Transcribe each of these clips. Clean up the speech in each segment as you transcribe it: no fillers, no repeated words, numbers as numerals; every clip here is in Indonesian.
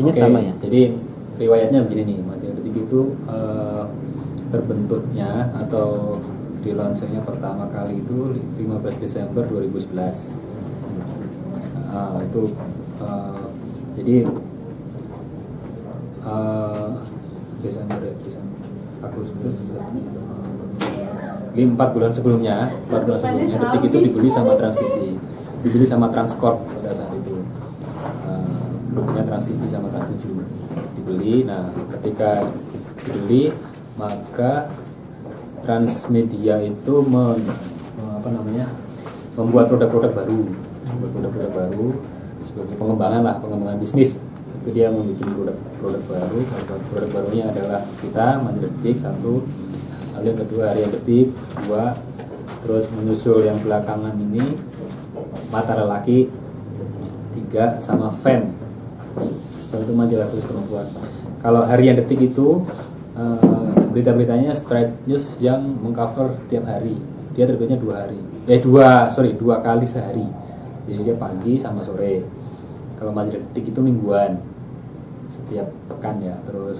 definisinya sama ya. Jadi riwayatnya begini nih, Majalah Detik itu terbentuknya atau di launchingnya pertama kali itu 15 Desember 2011. Itu jadi Desember Agustus 4 bulan sebelumnya Detik itu dibeli sama Trans TV, dibeli sama Transcorp pada saat itu. Grupnya Trans TV sama Trans 7 dibeli. Nah, ketika dibeli maka Transmedia itu membuat produk-produk baru sebagai pengembangan bisnis. Itu dia membuat produk baru. Produk barunya adalah kita Majalah Detik satu, lalu yang kedua Harian Detik dua, terus menyusul yang belakangan ini Mata Lelaki tiga, sama Fem. Itu majalah khusus perempuan. Kalau Harian Detik itu berita-beritanya straight news yang mengcover tiap hari. Dia terbitnya 2 kali sehari. Jadi dia pagi sama sore. Kalau Majalah Detik itu mingguan, setiap pekan ya. Terus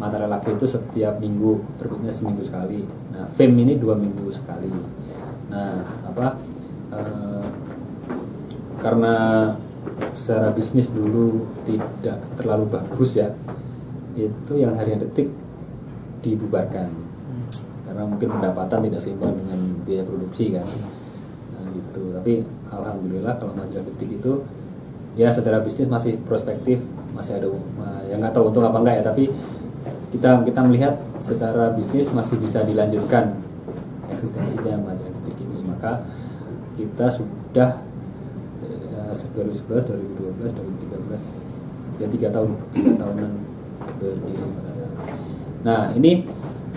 Mata Lelaki itu setiap minggu, terbitnya seminggu sekali. Nah, Fem ini 2 minggu sekali. Nah, karena secara bisnis dulu tidak terlalu bagus ya, itu yang Harian Detik dibubarkan karena mungkin pendapatan tidak seimbang dengan biaya produksi kan. Nah, gitu. Tapi alhamdulillah kalau Majalah Detik itu ya secara bisnis masih prospektif, masih ada yang nggak tahu untung apa enggak ya, tapi kita melihat secara bisnis masih bisa dilanjutkan eksistensinya Majalah Detik ini. Maka kita sudah 2011, 2012, 2013 ya 3 tahunan berdiri pada saat. Nah, ini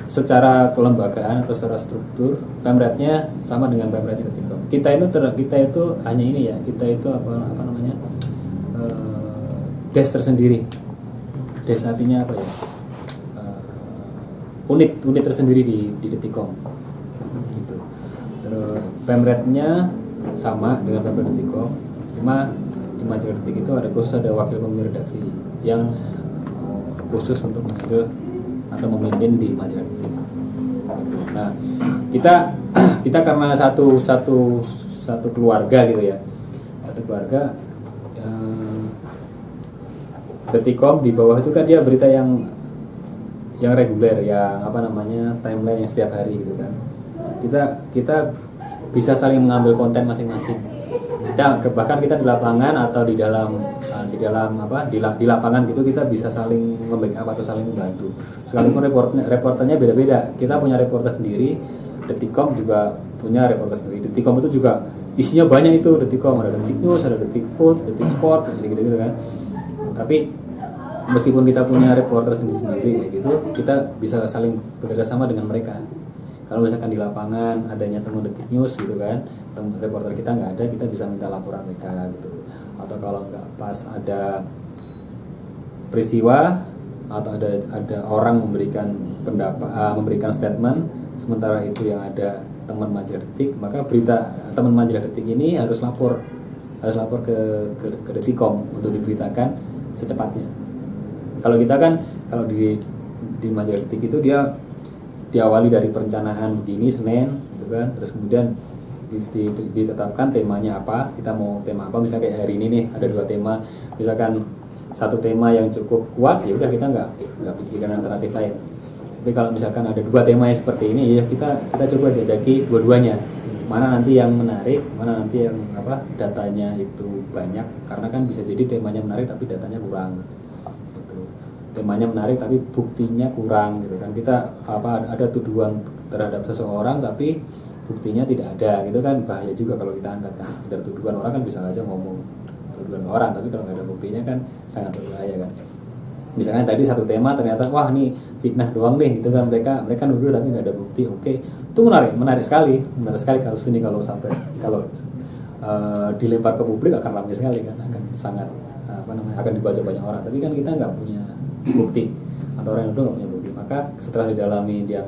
secara kelembagaan atau secara struktur Pemretnya sama dengan Pemretnya Detikcom. Kita itu hanya ini ya, kita itu apa namanya des tersendiri. Des artinya apa ya? Unit tersendiri di Detikcom gitu. Terus Pemretnya sama dengan Pemret Detikcom, cuma di Majalah Detik itu ada wakil pemimpin redaksi yang khusus untuk mengambil atau memimpin di Majalah Detik. Nah, kita karena satu keluarga gitu ya, satu keluarga. Detikcom di bawah itu kan dia berita yang reguler ya, timeline yang setiap hari gitu kan. Kita bisa saling mengambil konten masing-masing. Bahkan kita di lapangan atau di lapangan gitu kita bisa saling membackup atau saling membantu. Sekalipun reporternya beda-beda. Kita punya reporter sendiri, Detikcom juga punya reporter sendiri. Detikcom itu juga isinya banyak itu. Detikcom ada Detik News, ada Detik Food, Detik Sport, gitu kan. Tapi meskipun kita punya reporter sendiri gitu, kita bisa saling bekerja sama dengan mereka. Kalau misalkan di lapangan adanya temu Detik News gitu kan, reporter kita nggak ada, kita bisa minta laporan mereka gitu. Atau kalau nggak pas ada peristiwa atau ada orang memberikan memberikan statement, sementara itu yang ada teman Majalah Detik, maka berita teman Majalah Detik ini harus lapor ke Detikcom untuk diberitakan secepatnya. Kalau kita kan kalau di Majalah Detik itu dia diawali dari perencanaan begini Senin gitu kan, terus kemudian ditetapkan temanya apa, kita mau tema apa. Misalnya kayak hari ini nih ada 2 tema, misalkan satu tema yang cukup kuat ya udah kita nggak pikirin alternatif lain. Tapi kalau misalkan ada 2 tema yang seperti ini ya kita coba jajaki dua-duanya, mana nanti yang menarik, mana nanti yang datanya itu banyak, karena kan bisa jadi temanya menarik tapi datanya kurang gitu. Temanya menarik tapi buktinya kurang gitu kan. Kita ada tuduhan terhadap seseorang tapi buktinya tidak ada gitu kan, bahaya juga kalau kita angkat kan. Sekedar tuduhan orang kan bisa aja ngomong tuduhan orang, tapi kalau nggak ada buktinya kan sangat berbahaya kan. Misalnya tadi satu tema ternyata wah ini fitnah doang nih gitu kan, mereka nuduh tapi nggak ada bukti. Oke, itu menarik sekali kasus ini. Kalau sampai dilempar ke publik akan ramai sekali kan, akan sangat akan dibaca banyak orang. Tapi kan kita nggak punya bukti, atau orang yang nuduh nggak punya bukti, maka setelah didalami dia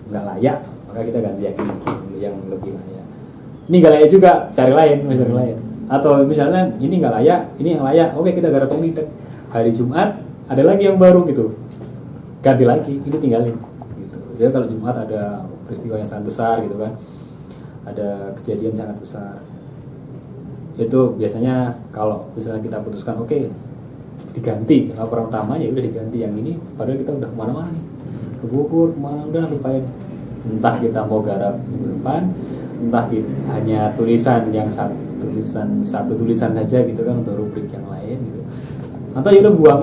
nggak layak, maka kita ganti yang lebih layak. Ini nggak layak juga, cari lain. Atau misalnya ini nggak layak, ini yang layak, oke kita garap yang ini. Hari Jumat ada lagi yang baru gitu, ganti lagi, ini tinggalin gitu. Ya kalau Jumat ada peristiwa yang sangat besar gitu kan, ada kejadian sangat besar, itu biasanya kalau misalnya kita putuskan oke diganti laporan utamanya, udah diganti yang ini, padahal kita udah kemana-mana nih, ke Bogor kemana, udah ngapain, entah kita mau garap minggu depan, entah hanya tulisan yang satu tulisan saja gitu kan untuk rubrik yang lain gitu, atau ya udah buang.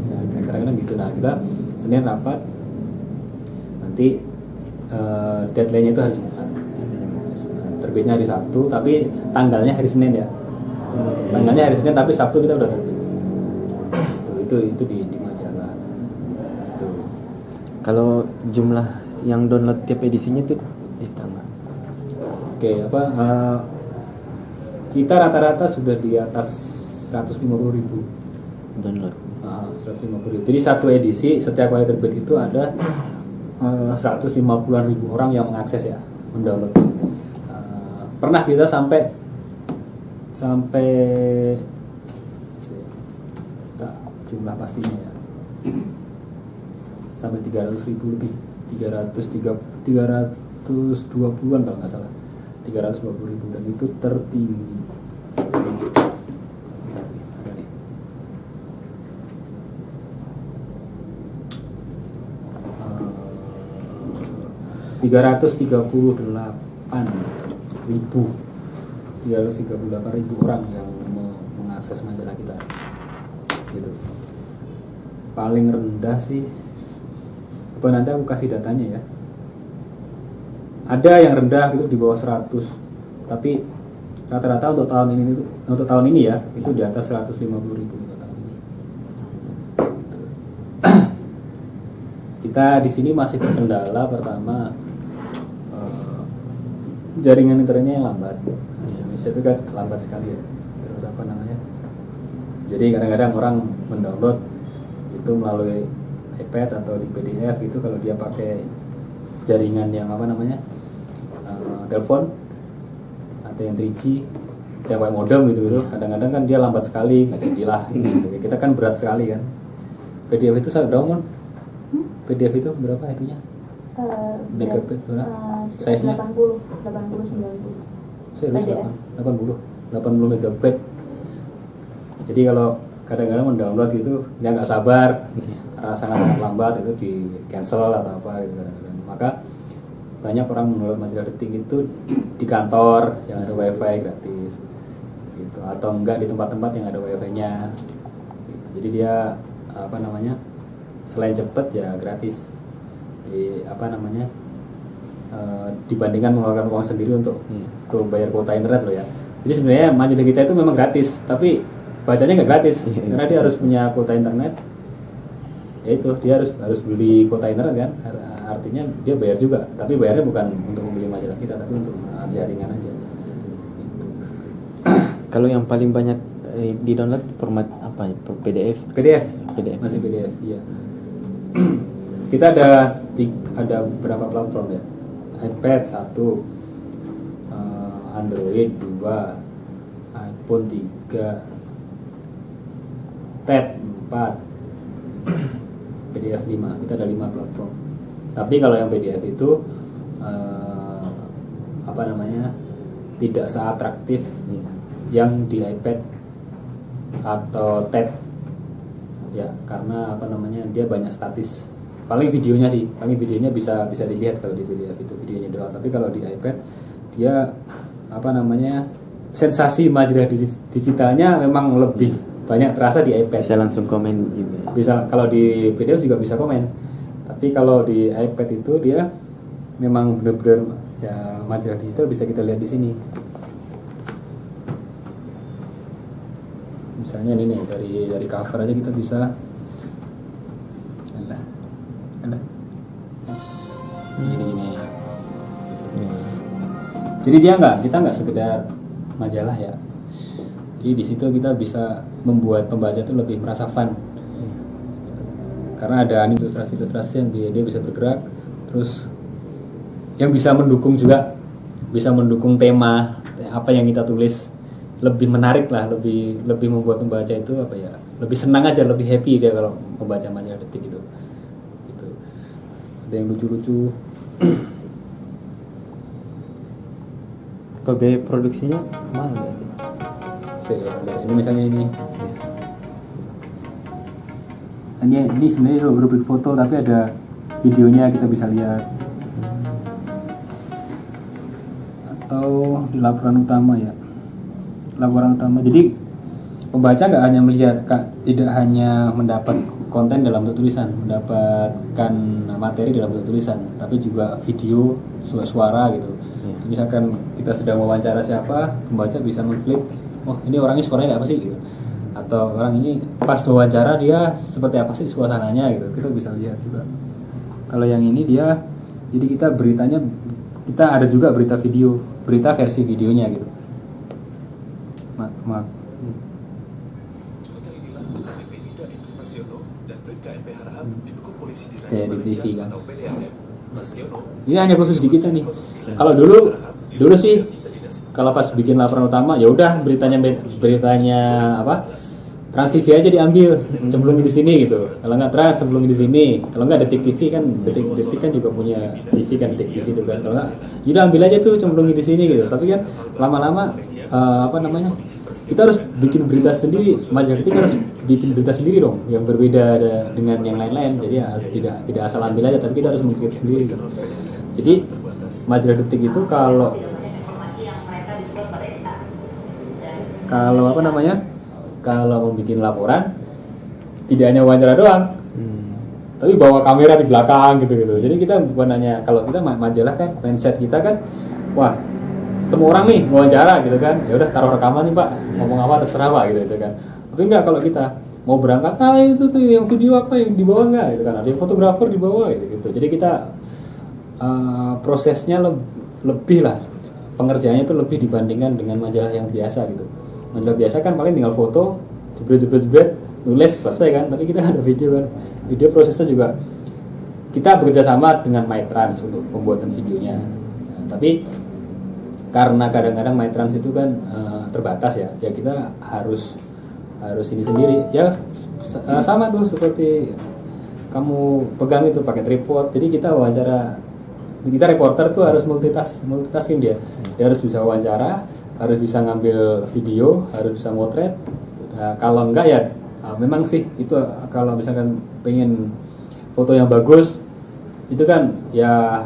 Nah, kadang-kadang gitu. Nah kita Senin rapat, nanti deadline-nya itu hari Jumat, terbitnya hari Sabtu, tapi tanggalnya hari Senin ya. Tanggalnya hari Senin tapi Sabtu kita udah terbit. Itu di majalah. Itu. Kalau jumlah yang download tiap edisinya tuh ditambah. Oke, kita rata-rata sudah di atas 150.000 Download. 150.000. Jadi satu edisi setiap kali terbit itu ada 150-an ribu orang yang mengakses ya, mendownload. Pernah kita sampai jumlah pastinya ya, sampai 300.000 lebih, 320-an kalau nggak salah, 320.000, dan itu tertinggi. ribu orang yang mengakses majalah kita gitu. Paling rendah sih nanti aku kasih datanya ya, ada yang rendah gitu di bawah 100, tapi rata-rata untuk tahun ini ya itu di atas 150.000 untuk tahun ini. Kita di sini masih terkendala, pertama jaringan internetnya yang lambat. Indonesia itu kan lambat sekali ya. Terus apa namanya? Jadi kadang-kadang orang mendownload itu melalui iPad atau di PDF itu, kalau dia pakai jaringan yang apa namanya, telepon atau yang 3G, yang pakai modem gitu, kadang-kadang kan dia lambat sekali, nggak jadilah gitu. Kita kan berat sekali kan. PDF itu saya download. PDF itu berapa itunya? Megabyte berapa? Size-nya 80 90. Serius 80 megabyte. Jadi kalau kadang-kadang mendownload gitu dia nggak sabar, karena sangat lambat, itu di cancel atau apa gitu kadang-kadang. Maka banyak orang mendownload majalah Detik itu di kantor yang ada wifi gratis gitu, atau enggak di tempat-tempat yang ada wifi-nya gitu. Jadi dia apa namanya, selain cepet ya gratis, di apa namanya, dibandingkan mengeluarkan uang sendiri untuk bayar kuota internet loh ya. Jadi sebenarnya majalah kita itu memang gratis, tapi bacanya nggak gratis karena dia harus punya kuota internet. Ya itu, dia harus beli kuota internet kan, artinya dia bayar juga, tapi bayarnya bukan untuk membeli majalah kita, tapi untuk jaringan aja gitu. Kalau yang paling banyak di download format apa ya? PDF Masih PDF, iya. Kita ada berapa platform ya? iPad 1, Android 2, iPhone 3, Tab 4, PDF 5. Kita ada 5 platform. Tapi kalau yang PDF itu apa namanya, tidak seatraktif yang di iPad atau Tab ya, karena apa namanya, dia banyak statis. Paling videonya bisa dilihat kalau di PDF itu videonya doang. Tapi kalau di iPad dia apa namanya, sensasi majalah digitalnya memang lebih banyak terasa di iPad. Bisa langsung komen juga. Bisa, kalau di PDF juga bisa komen. Tapi kalau di iPad itu dia memang benar-benar ya, majalah digital bisa kita lihat di sini. Misalnya ini nih, dari cover aja kita bisa. Gini. Jadi kita nggak sekedar majalah ya. Jadi di situ kita bisa membuat pembaca itu lebih merasa fun. Karena ada ilustrasi-ilustrasi yang dia bisa bergerak, terus yang bisa mendukung juga, bisa mendukung tema apa yang kita tulis lebih menarik lah, lebih membuat pembaca itu apa ya, lebih senang aja, lebih happy dia kalau membaca majalah Detik itu. Gitu. Ada yang lucu-lucu. Kalau biaya produksinya mahal nggak sih? Ini misalnya ini sebenarnya rubrik foto tapi ada videonya, kita bisa lihat. Atau di laporan utama ya. Laporan utama. Jadi pembaca nggak hanya melihat, tidak hanya mendapat konten dalam bentuk tulisan, mendapatkan materi dalam bentuk tulisan, tapi juga video, suara gitu. Misalkan kita sedang wawancara siapa, pembaca bisa mengklik, oh ini orangnya suaranya apa sih gitu. Atau orang ini pas wawancara dia seperti apa sih suasananya gitu, kita bisa lihat juga. Kalau yang ini dia, jadi kita beritanya, kita ada juga berita video, berita versi videonya gitu. Maaf. Kayak di TV kan. Ini hanya khusus di kita nih. Kalau dulu sih, kalau pas bikin laporan utama ya udah beritanya apa, Trans TV aja diambil, cemplungin di sini gitu. Kalau nggak Trans, cemplungin di sini. Kalau nggak Detik TV kan, Detik kan juga punya TV kan, Detik TV itu kan. Kalau nggak, udah ambil aja tuh, cemplungin di sini gitu. Tapi kan lama-lama kita harus bikin berita sendiri. Majalah Detik harus bikin berita sendiri dong, yang berbeda dengan yang lain-lain. Jadi ya tidak asal ambil aja, tapi kita harus mengkreat sendiri gitu. Jadi Majalah Detik itu kalau kalau mau bikin laporan tidak hanya wawancara doang, tapi bawa kamera di belakang gitu. Jadi kita bukan hanya, kalau kita majalah kan mindset kita kan, wah ketemu orang nih wawancara gitu kan, ya udah taruh rekaman nih Pak, ngomong apa terserah Pak gitu kan. Tapi enggak, kalau kita mau berangkat, itu tuh yang video apa yang dibawa enggak gitu kan, ada yang fotografer dibawa gitu. Jadi kita prosesnya lebih lah, pengerjaannya itu lebih dibandingkan dengan majalah yang biasa gitu. Majalah biasa kan paling tinggal foto, jebret, nulis, selesai kan. Tapi kita ada video kan. Video prosesnya juga kita bekerja sama dengan MyTrans untuk pembuatan videonya. Nah, tapi karena kadang-kadang MyTrans itu kan terbatas ya kita harus ini sendiri. Ya sama tuh seperti kamu pegang itu pakai tripod. Jadi kita reporter tuh harus multitasking dia harus bisa wawancara, harus bisa ngambil video, harus bisa motret. Nah, kalau enggak ya memang sih itu, kalau misalkan pengen foto yang bagus itu kan ya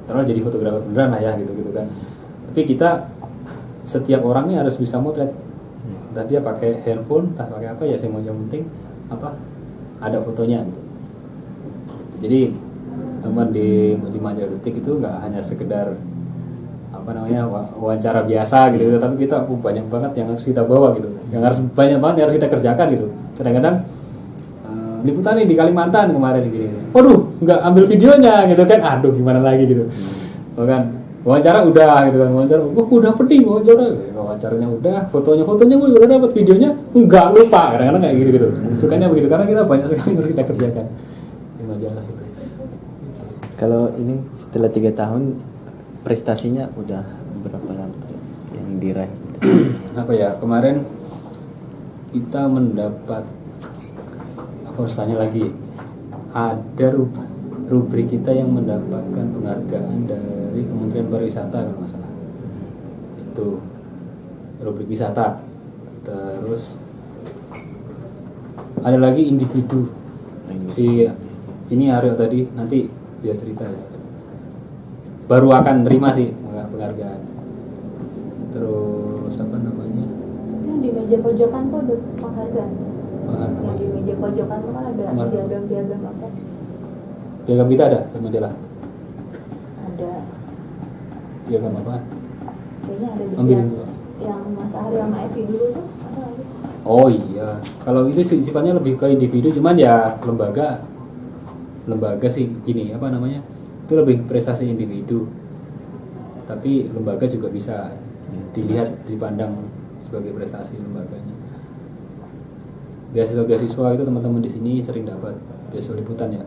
terlalu jadi fotografer beneran lah ya gitu kan. Tapi kita, setiap orang ini harus bisa motret. Entah dia pakai handphone, entah pakai apa ya, yang penting apa ada fotonya gitu. Jadi teman di Majalah Detik itu nggak hanya sekedar wawancara biasa gitu, tapi kita banyak banget yang harus kita bawa gitu, yang harus banyak banget yang harus kita kerjakan gitu. Kadang-kadang liputan nih di Kalimantan kemarin gini, waduh nggak ambil videonya gitu kan, aduh gimana lagi gitu. Kan wawancara udah gitu kan, udah penting wawancaranya udah, fotonya gue udah dapat, videonya nggak, lupa. Kadang-kadang kayak gitu sukanya begitu, karena kita banyak sekali yang harus kita kerjakan di majalah itu. Kalau ini setelah 3 tahun prestasinya udah berapa lama yang diraih? Apa ya, kemarin kita mendapat, aku harus tanya lagi, ada rubrik kita yang mendapatkan penghargaan dari Kementerian Pariwisata kalau nggak salah, itu rubrik wisata. Terus ada lagi individu, ini Aryo tadi nanti dia cerita ya, baru akan terima sih penghargaan. Terus apa namanya, itu di meja pojokan tuh ada penghargaan. Yang di meja pojokan tuh kan ada piagam apa? Piagam kita ada di majalah. Ada. Piagam apa? Kayaknya ada di ambil yang Mas Ari sama Evi dulu tuh ada lagi. Oh iya, kalau itu sifatnya lebih ke individu, cuman ya lembaga sih gini, apa namanya, itu lebih prestasi individu, tapi lembaga juga bisa dilihat, dipandang sebagai prestasi lembaganya. Beasiswa itu teman-teman di sini sering dapat beasiswa liputan ya.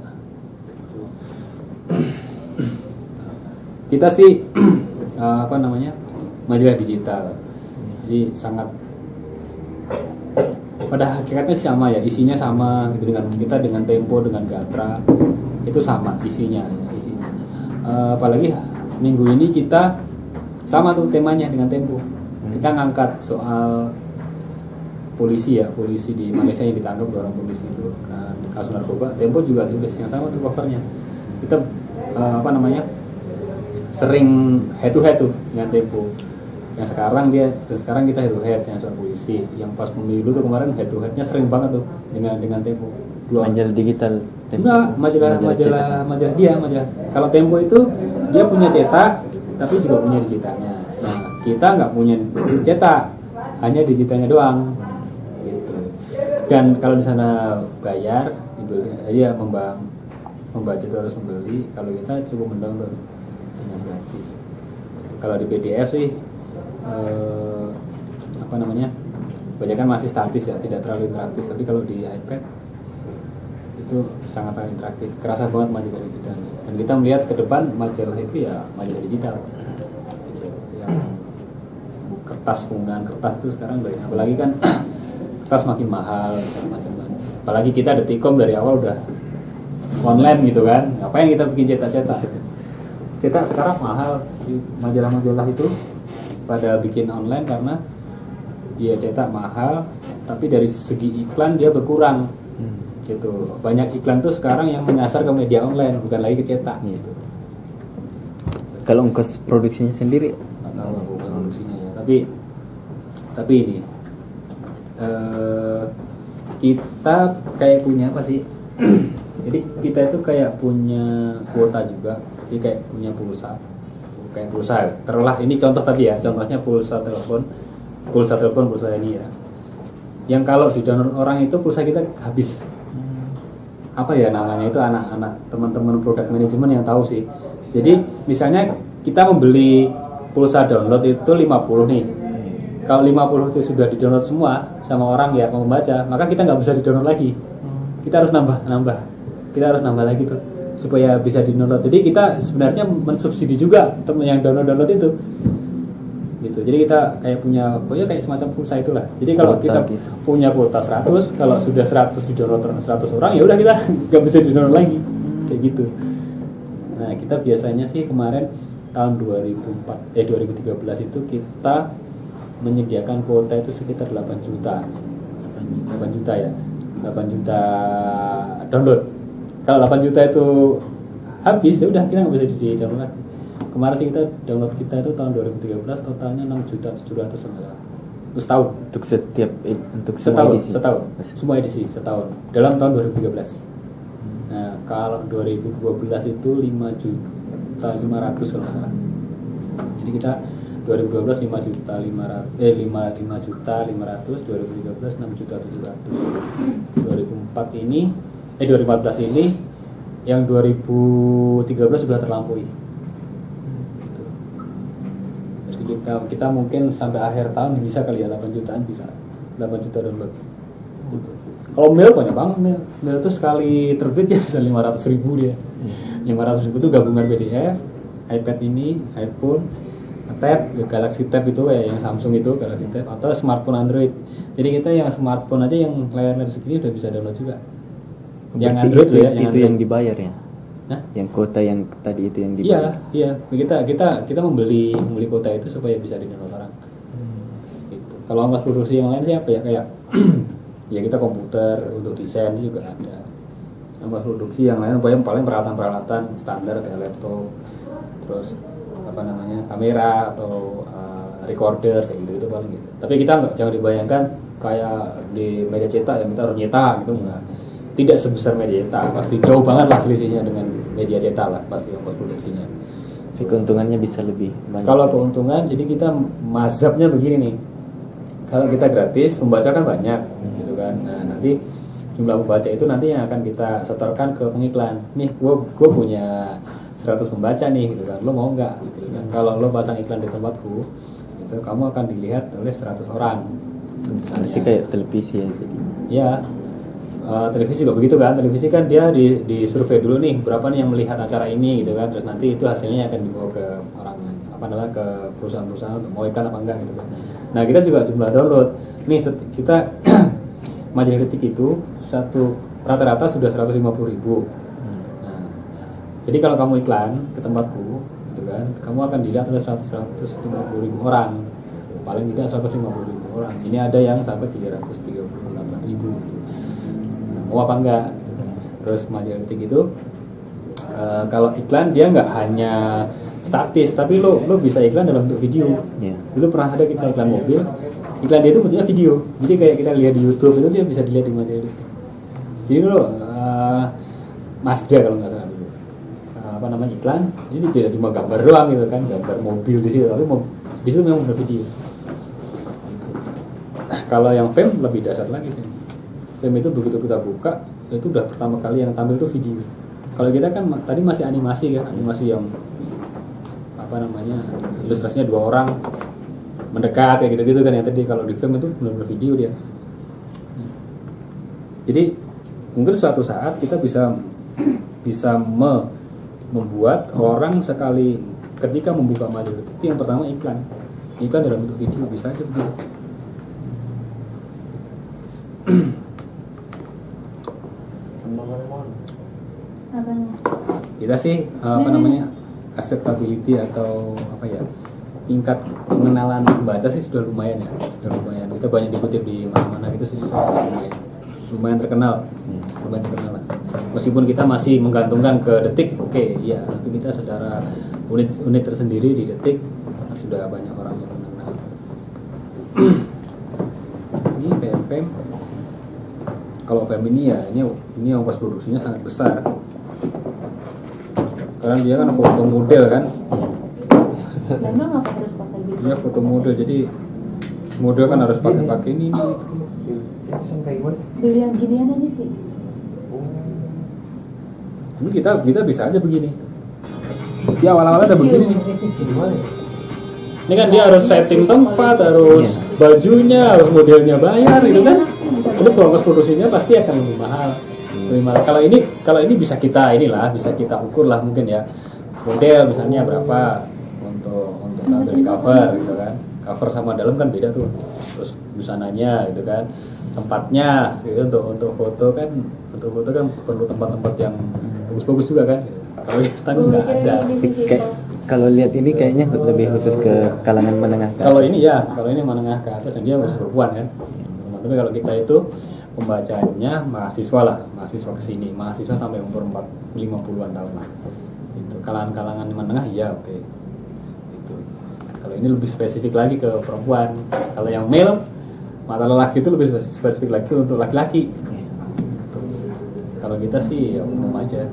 Kita sih apa namanya, majalah digital. Jadi sangat, pada hakikatnya sama ya, isinya sama gitu dengan kita, dengan Tempo, dengan Gatra itu sama isinya. Apalagi minggu ini kita sama tuh temanya dengan Tempo. Kita ngangkat soal polisi di Malaysia yang ditangkap 2 orang polisi itu kasus narkoba. Tempo juga tulis yang sama tuh covernya. Kita sering head to head tuh dengan Tempo. Yang sekarang kita head to head yang soal polisi. Yang pas pemilu tuh kemarin head to headnya sering banget tuh dengan Tempo. Majalah digital Tempo. Enggak, majalah dia. Kalau Tempo itu dia punya cetak tapi juga punya digitalnya. Nah, kita nggak punya cetak, hanya digitalnya doang gitu. Dan kalau di sana bayar itu dia membaca itu harus membeli. Kalau kita cukup mendownload dengan gratis. Kalau di PDF sih bacakan masih statis ya, tidak terlalu interaktif. Tapi kalau di iPad itu sangat-sangat interaktif, kerasa banget majalah digital. Dan kita melihat ke depan majalah itu ya majalah digital gitu. Yang penggunaan kertas itu sekarang banyak, apalagi kan kertas makin mahal macam-macam. Apalagi kita Detikom dari awal udah online gitu kan, ngapain kita bikin cetak sekarang mahal. Majalah-majalah itu pada bikin online karena dia cetak mahal, tapi dari segi iklan dia berkurang gitu. Banyak iklan tuh sekarang yang menyasar ke media online, bukan lagi ke cetak gitu. Kalau ongkos produksinya sendiri nggak tahu aku produksinya ya, tapi ini kita kayak punya apa sih jadi kita itu kayak punya kuota juga, jadi kayak punya pulsa terulah. Ini contoh tadi ya, contohnya pulsa telepon ini ya, yang kalau di download orang itu pulsa kita habis. Apa ya namanya itu, anak-anak teman-teman product management yang tahu sih. Jadi misalnya kita membeli pulsa download itu 50 nih. Kalau 50 itu sudah di-download semua sama orang ya mau membaca, maka kita nggak bisa di-download lagi. Kita harus nambah. Kita harus nambah lagi tuh supaya bisa di-download. Jadi kita sebenarnya mensubsidi juga teman yang download itu. Gitu. Jadi kita kayak punya kayak semacam pulsa itulah. Jadi kalau kita punya kuota 100, kalau sudah 100 di-download 100 orang, ya udah kita nggak bisa di-download lagi. Kayak gitu. Nah, kita biasanya sih kemarin tahun 2013 itu kita menyediakan kuota itu sekitar 8 juta download. Kalau 8 juta itu habis, ya udah kita nggak bisa di-download lagi. Kemarin sih download kita itu tahun 2013 totalnya 6.700.000 terus tahun untuk setiap semua edisi setahun dalam tahun 2013. Nah, kalau 2012 itu 5.500.000 kalau nggak salah. Jadi kita 2012 5.500.000, 2013 6.700.000. 2014 ini yang 2013 sudah terlampaui. Kita mungkin sampai akhir tahun bisa kali ya 8 juta download gitu. Kalau mail banyak banget, mail itu sekali terbit ya bisa 500.000 dia. 500.000 itu gabungan PDF, iPad ini, iPhone, tab, Galaxy Tab itu ya, yang Samsung itu Galaxy Tab, atau smartphone Android. Jadi kita yang smartphone aja yang layar segini udah bisa download juga. Yang Android itu, ya, yang dibayar ya. Hah? Yang kuota yang tadi itu yang dibayar. Iya. Kita membeli kuota itu supaya bisa di-download orang. Gitu. Kalau ongkos produksi yang lain siapa ya, kayak ya kita komputer untuk desain juga ada. Ongkos produksi yang lain paling peralatan standar kayak laptop, terus kamera atau recorder kayak gitu paling gitu. Tapi kita jangan dibayangkan kayak di media cetak yang kita harus nyetak gitu, enggak. Tidak sebesar media cetak, pasti jauh banget lah selisihnya dengan media cetak lah pasti ongkos produksinya. Tapi keuntungannya bisa lebih banyak. Kalau keuntungan, jadi kita mazhabnya begini nih. Kalau kita gratis, pembaca kan banyak, gitu kan. Nah, nanti jumlah pembaca itu nanti yang akan kita setorkan ke pengiklan. Nih, gue punya 100 pembaca nih, gitu kan. Lo mau nggak? Gitu kan. Kalau lo pasang iklan di tempatku, gitu, kamu akan dilihat oleh 100 orang. Misalnya. Berarti kayak televisi ya jadi. Ya. Televisi juga begitu kan. Televisi kan dia di survei dulu nih berapa nih yang melihat acara ini gitu kan, terus nanti itu hasilnya akan dibawa ke orang apa namanya ke perusahaan-perusahaan untuk mau iklan apa enggak gitu kan. Nah kita juga jumlah download. Nih kita majalah detik itu satu rata-rata sudah 150.000. Nah, jadi kalau kamu iklan ke tempatku, gitu kan, kamu akan dilihat oleh 150.000 orang, paling tidak 150.000 orang. Ini ada yang sampai 338.000. Gitu. Nah, mau apa enggak? Gitu kan. Terus majalah detik itu kalau iklan dia nggak hanya statis, tapi lo bisa iklan dalam bentuk video. Yeah. Dulu pernah ada kita iklan mobil, iklan dia itu bentuknya video. Jadi kayak kita lihat di YouTube itu dia bisa dilihat di majalah detik. Jadi dulu Mazda kalau nggak salah dulu apa namanya iklan ini tidak cuma gambar doang gitu kan, gambar mobil di situ, tapi di situ memang ada video. Kalau yang film lebih dahsyat lagi, film itu begitu kita buka itu udah pertama kali yang tampil itu video. Kalau kita kan tadi masih animasi kan, animasi yang apa namanya ilustrasinya 2 orang mendekat kayak gitu-gitu kan, yang tadi kalau di film itu benar-benar video dia. Jadi mungkin suatu saat kita bisa membuat orang sekali ketika membuka majalah itu yang pertama iklan dalam bentuk video, bisa aja begitu. Apanya? Kita sih apa namanya acceptability atau apa ya, tingkat pengenalan pembaca sih sudah lumayan ya, kita banyak dikutip di mana-mana gitu sih, lumayan terkenal lah. Meskipun kita masih menggantungkan ke Detik, oke, iya, tapi kita secara unit tersendiri di Detik sudah banyak orang yang mengenal. Ini kayak Fame. Kalau Fame ini ya ini ongkos produksinya sangat besar. Karena dia kan foto model kan. Memang apa harus pakai gitu? Dia foto model, jadi model kan harus pakai ini. Beli yang ginian aja sih. Ini kita bisa aja begini. Dia awal-awalnya ada begini nih. Ini kan dia harus setting tempat, harus bajunya, harus modelnya bayar gitu kan. Jadi ongkos produksinya pasti akan lebih mahal. Kalau ini bisa kita ukur lah mungkin ya. Model misalnya berapa untuk tampil di cover gitu kan. Cover sama dalam kan beda tuh. Terus busananya gitu kan. Tempatnya gitu untuk foto kan perlu tempat-tempat yang bagus-bagus juga kan. Kalau kita nggak ada. Kalau lihat ini kayaknya lebih khusus ke kalangan menengah ke atas. Kalau ini menengah ke atas dan dia khusus perempuan kan. Tapi kalau kita itu pembacanya mahasiswa kesini, mahasiswa sampai umur 50-an tahun lah. Itu kalangan menengah ya oke. Itu. Kalau ini lebih spesifik lagi ke perempuan. Kalau yang male mata lelaki itu lebih spesifik lagi untuk laki-laki. Gitu. Kalau kita sih ya umum aja.